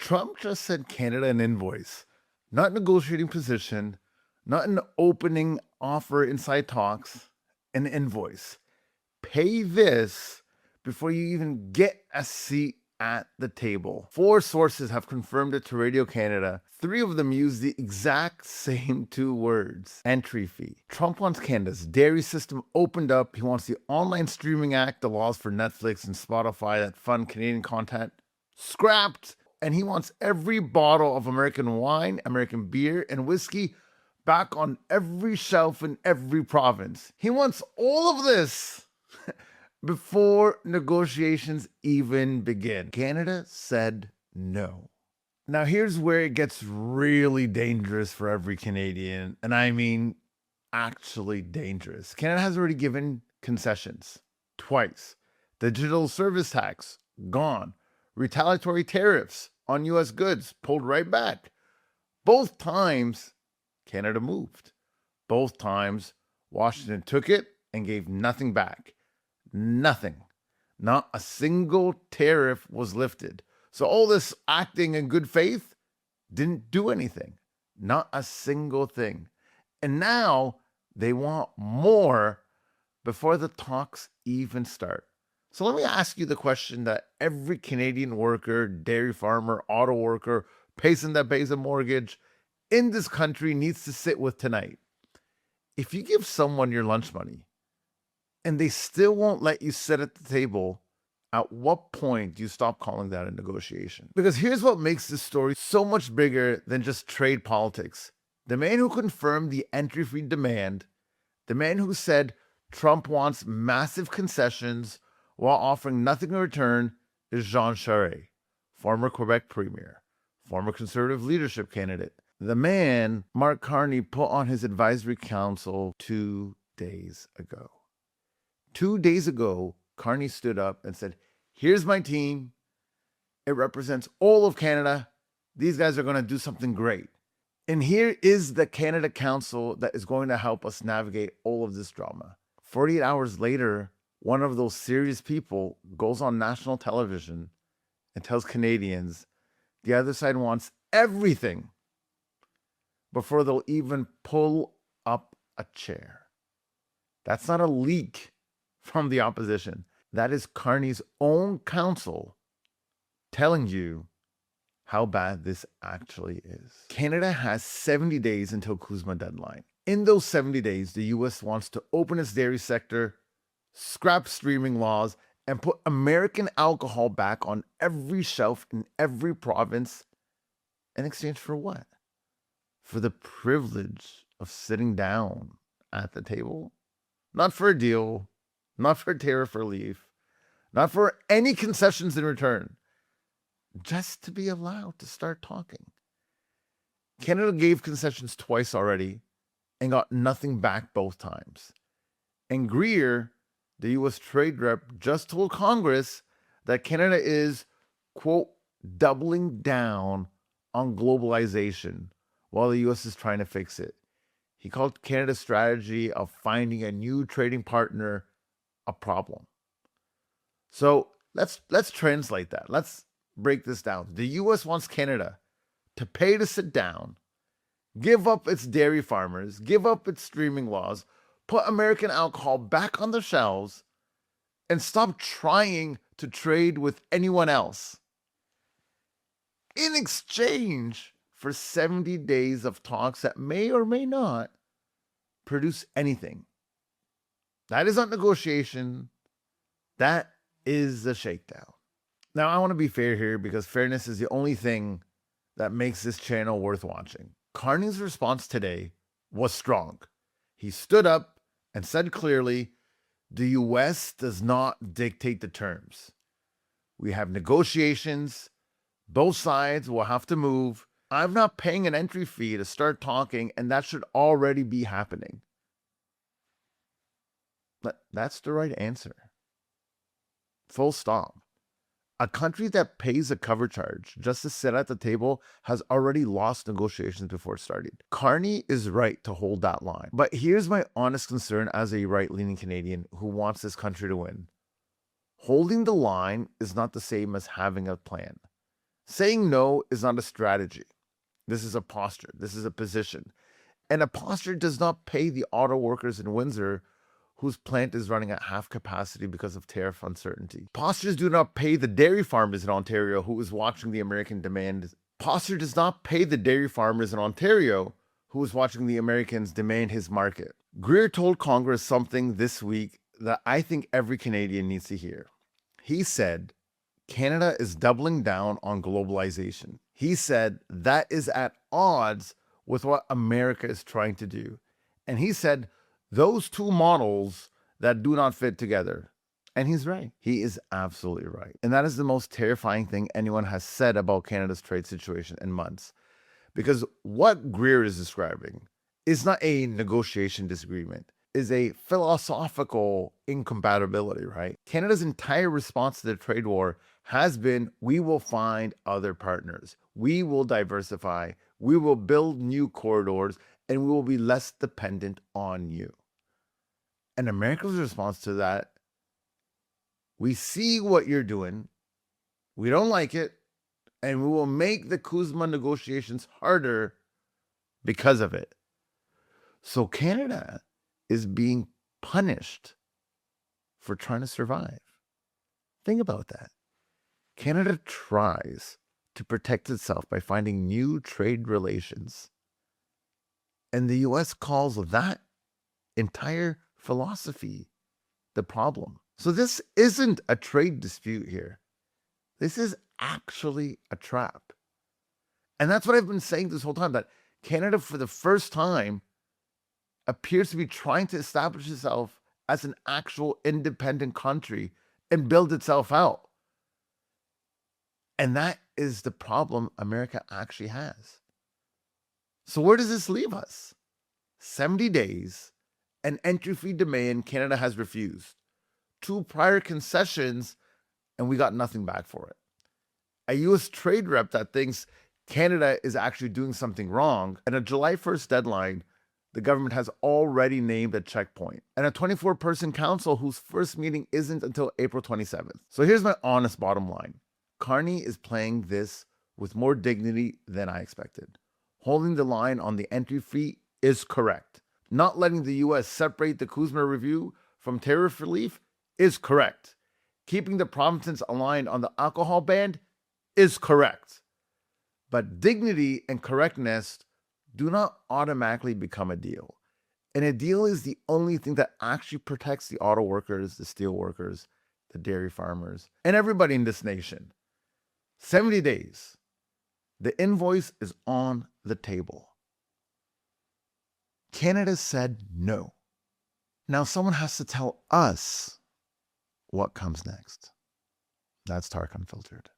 Trump just sent Canada an invoice, not negotiating position, not an opening offer inside talks, an invoice. Pay this before you even get a seat at the table. 4 sources have confirmed it to Radio Canada. 3 of them use the exact same 2 words: entry fee. Trump wants Canada's dairy system opened up. He wants the Online Streaming Act, the laws for Netflix and Spotify that fund Canadian content, scrapped. And he wants every bottle of American wine, American beer, and whiskey back on every shelf in every province. He wants all of this before negotiations even begin. Canada said no. Now here's where it gets really dangerous for every Canadian, and I mean actually dangerous. Canada has already given concessions twice. Digital service tax, gone. Retaliatory tariffs on U.S. goods, pulled right back. Both times, Canada moved. Both times, Washington took it and gave nothing back. Nothing. Not a single tariff was lifted. So all this acting in good faith didn't do anything. Not a single thing. And now they want more before the talks even start. So let me ask you the question that every Canadian worker, dairy farmer, auto worker, patient that pays a mortgage in this country needs to sit with tonight. If you give someone your lunch money and they still won't let you sit at the table, at what point do you stop calling that a negotiation? Because here's what makes this story so much bigger than just trade politics. The man who confirmed the entry fee demand, the man who said Trump wants massive concessions while offering nothing in return, is Jean Charest, former Quebec premier, former Conservative leadership candidate. The man Mark Carney put on his advisory council 2 days ago. 2 days ago, Carney stood up and said, here's my team. It represents all of Canada. These guys are going to do something great. And here is the Canada Council that is going to help us navigate all of this drama. 48 hours later, one of those serious people goes on national television and tells Canadians the other side wants everything before they'll even pull up a chair. That's not a leak from the opposition. That is Carney's own counsel telling you how bad this actually is. Canada has 70 days until CUSMA deadline. In those 70 days, the U.S. wants to open its dairy sector, scrap streaming laws, and put American alcohol back on every shelf in every province in exchange for what? For the privilege of sitting down at the table? Not for a deal, not for tariff relief, not for any concessions in return, just to be allowed to start talking. Canada gave concessions twice already and got nothing back both times. And Greer, the U.S. trade rep, just told Congress that Canada is, quote, doubling down on globalization while the U.S. is trying to fix it. He called Canada's strategy of finding a new trading partner a problem. So let's translate that. Let's break this down. The U.S. wants Canada to pay to sit down, give up its dairy farmers, give up its streaming laws, put American alcohol back on the shelves, and stop trying to trade with anyone else in exchange for 70 days of talks that may or may not produce anything. That is not negotiation. That is a shakedown. Now, I want to be fair here because fairness is the only thing that makes this channel worth watching. Carney's response today was strong. He stood up and said clearly, the U.S. does not dictate the terms. We have negotiations. Both sides will have to move. I'm not paying an entry fee to start talking, and that should already be happening. But that's the right answer. Full stop. A country that pays a cover charge just to sit at the table has already lost negotiations before it started. Carney is right to hold that line. But here's my honest concern as a right-leaning Canadian who wants this country to win. Holding the line is not the same as having a plan. Saying no is not a strategy. This is a posture. This is a position. And a posture does not pay the auto workers in Windsor whose plant is running at half capacity because of tariff uncertainty. Postures do not pay the dairy farmers in Ontario who is watching the American demand. Posture does not pay the dairy farmers in Ontario who is watching the Americans demand his market. Greer told Congress something this week that I think every Canadian needs to hear. He said, Canada is doubling down on globalization. He said that is at odds with what America is trying to do. And he said those two models that do not fit together. And he's right. He is absolutely right. And that is the most terrifying thing anyone has said about Canada's trade situation in months. Because what Greer is describing is not a negotiation disagreement, is a philosophical incompatibility, right? Canada's entire response to the trade war has been, we will find other partners. We will diversify. We will build new corridors, and we will be less dependent on you. And America's response to that, we see what you're doing. We don't like it. And we will make the CUSMA negotiations harder because of it. So Canada is being punished for trying to survive. Think about that. Canada tries to protect itself by finding new trade relations. And the US calls that entire philosophy the problem. So this isn't a trade dispute here. This is actually a trap. And that's what I've been saying this whole time, that Canada, for the first time, appears to be trying to establish itself as an actual independent country and build itself out. And that is the problem America actually has. So where does this leave us? 70 days, an entry fee demand Canada has refused. 2 prior concessions, and we got nothing back for it. A U.S. trade rep that thinks Canada is actually doing something wrong, and a July 1st deadline, the government has already named a checkpoint, and a 24-person council whose first meeting isn't until April 27th. So here's my honest bottom line. Carney is playing this with more dignity than I expected. Holding the line on the entry fee is correct. Not letting the U.S. separate the CUSMA review from tariff relief is correct. Keeping the provinces aligned on the alcohol ban is correct. But dignity and correctness do not automatically become a deal. And a deal is the only thing that actually protects the auto workers, the steel workers, the dairy farmers, and everybody in this nation. 70 days. The invoice is on the table. Canada said no. Now someone has to tell us what comes next. That's Tarek Unfiltered.